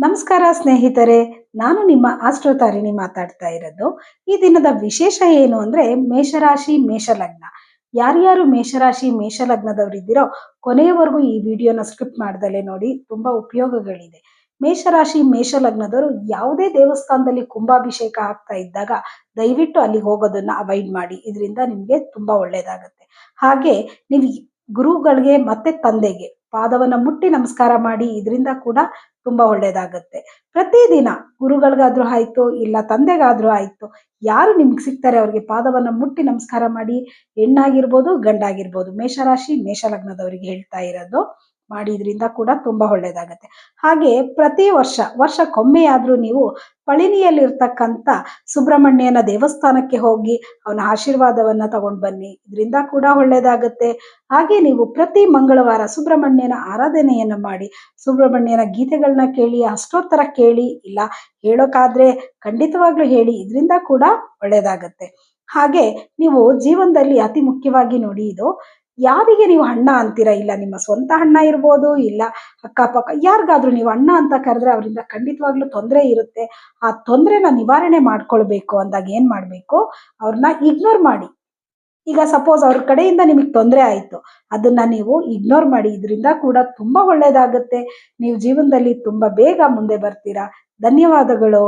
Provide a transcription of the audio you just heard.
ನಮಸ್ಕಾರ ಸ್ನೇಹಿತರೆ, ನಾನು ನಿಮ್ಮ ಆಸ್ಟ್ರೋತಾರಿಣಿ ಮಾತಾಡ್ತಾ ಇರೋದು. ಈ ದಿನದ ವಿಶೇಷ ಏನು ಅಂದ್ರೆ ಮೇಷರಾಶಿ ಮೇಷಲಗ್ನ. ಯಾರ್ಯಾರು ಮೇಷರಾಶಿ ಮೇಷಲಗ್ನದವರಿದ್ದೀರೋ ಕೊನೆಯವರೆಗೂ ಈ ವಿಡಿಯೋನ ಸ್ಕಿಪ್ ಮಾಡ್ದಲೆ ನೋಡಿ, ತುಂಬಾ ಉಪಯೋಗಗಳಿದೆ. ಮೇಷರಾಶಿ ಮೇಷಲಗ್ನದವರು ಯಾವುದೇ ದೇವಸ್ಥಾನದಲ್ಲಿ ಕುಂಭಾಭಿಷೇಕ ಆಗ್ತಾ ಇದ್ದಾಗ ದಯವಿಟ್ಟು ಅಲ್ಲಿಗೆ ಹೋಗೋದನ್ನ ಅವಾಯ್ಡ್ ಮಾಡಿ. ಇದರಿಂದ ನಿಮ್ಗೆ ತುಂಬಾ ಒಳ್ಳೇದಾಗುತ್ತೆ. ಹಾಗೆ ನೀವು ಗುರುಗಳಿಗೆ ಮತ್ತೆ ತಂದೆಗೆ ಪಾದವನ್ನ ಮುಟ್ಟಿ ನಮಸ್ಕಾರ ಮಾಡಿ, ಇದರಿಂದ ಕೂಡ ತುಂಬಾ ಒಳ್ಳೇದಾಗತ್ತೆ. ಪ್ರತಿದಿನ ಗುರುಗಳಿಗಾದ್ರೂ ಆಯ್ತು, ಇಲ್ಲ ತಂದೆಗಾದ್ರೂ ಆಯ್ತು, ಯಾರು ನಿಮ್ಗೆ ಸಿಗ್ತಾರೆ ಅವ್ರಿಗೆ ಪಾದವನ್ನ ಮುಟ್ಟಿ ನಮಸ್ಕಾರ ಮಾಡಿ. ಹೆಣ್ಣಾಗಿರ್ಬೋದು ಗಂಡಾಗಿರ್ಬೋದು, ಮೇಷರಾಶಿ ಮೇಷಲಗ್ನದವರಿಗೆ ಹೇಳ್ತಾ ಇರೋದು. ಮಾಡಿದ್ರಿಂದ ಕೂಡ ತುಂಬಾ ಒಳ್ಳೇದಾಗತ್ತೆ. ಹಾಗೆ ಪ್ರತಿ ವರ್ಷಕ್ಕೊಮ್ಮೆಯಾದ್ರೂ ನೀವು ಪಳಿನಿಯಲ್ಲಿರ್ತಕ್ಕಂಥ ಸುಬ್ರಹ್ಮಣ್ಯನ ದೇವಸ್ಥಾನಕ್ಕೆ ಹೋಗಿ ಅವನ ಆಶೀರ್ವಾದವನ್ನ ತಗೊಂಡ್ ಬನ್ನಿ. ಇದರಿಂದ ಕೂಡ ಒಳ್ಳೇದಾಗತ್ತೆ. ಹಾಗೆ ನೀವು ಪ್ರತಿ ಮಂಗಳವಾರ ಸುಬ್ರಹ್ಮಣ್ಯನ ಆರಾಧನೆಯನ್ನ ಮಾಡಿ, ಸುಬ್ರಹ್ಮಣ್ಯನ ಗೀತೆಗಳನ್ನ ಕೇಳಿ, ಅಷ್ಟೋತ್ತರ ಕೇಳಿ, ಇಲ್ಲ ಹೇಳೋಕಾದ್ರೆ ಖಂಡಿತವಾಗ್ಲೂ ಹೇಳಿ. ಇದರಿಂದ ಕೂಡ ಒಳ್ಳೇದಾಗತ್ತೆ. ಹಾಗೆ ನೀವು ಜೀವನದಲ್ಲಿ ಅತಿ ಮುಖ್ಯವಾಗಿ ನೋಡಿ, ಇದು ಯಾರಿಗೆ ನೀವು ಅಣ್ಣ ಅಂತೀರಾ, ಇಲ್ಲ ನಿಮ್ಮ ಸ್ವಂತ ಅಣ್ಣ ಇರ್ಬೋದು, ಇಲ್ಲ ಅಕ್ಕಪಕ್ಕ ಯಾರಿಗಾದ್ರೂ ನೀವು ಅಣ್ಣ ಅಂತ ಕರೆದ್ರೆ ಅವರಿಂದ ಖಂಡಿತವಾಗ್ಲೂ ತೊಂದರೆ ಇರುತ್ತೆ. ಆ ತೊಂದರೆನ ನಿವಾರಣೆ ಮಾಡ್ಕೊಳ್ಬೇಕು ಅಂದಾಗ ಏನ್ ಮಾಡ್ಬೇಕು, ಅವ್ರನ್ನ ಇಗ್ನೋರ್ ಮಾಡಿ. ಈಗ ಸಪೋಸ್ ಅವ್ರ ಕಡೆಯಿಂದ ನಿಮಗೆ ತೊಂದರೆ ಆಯ್ತು, ಅದನ್ನ ನೀವು ಇಗ್ನೋರ್ ಮಾಡಿ. ಇದರಿಂದ ಕೂಡ ತುಂಬಾ ಒಳ್ಳೇದಾಗುತ್ತೆ. ನೀವು ಜೀವನದಲ್ಲಿ ತುಂಬಾ ಬೇಗ ಮುಂದೆ ಬರ್ತೀರಾ. ಧನ್ಯವಾದಗಳು.